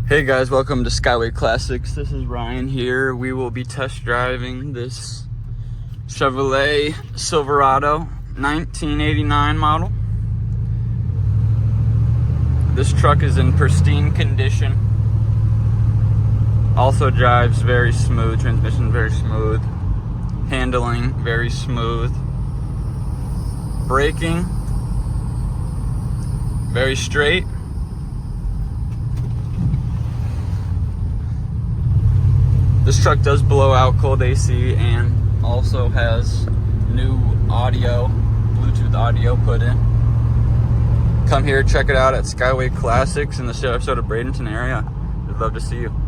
Hey guys, welcome to Skyway Classics. This is Ryan here. We will be test driving this Chevrolet Silverado 1989 model. This truck is in pristine condition. Also drives very smooth, transmission very smooth, handling very smooth, braking very straight. This truck does blow out cold AC and also has new audio, Bluetooth audio put in. Come here, check it out at Skyway Classics in the Sarasota Bradenton area. We'd love to see you.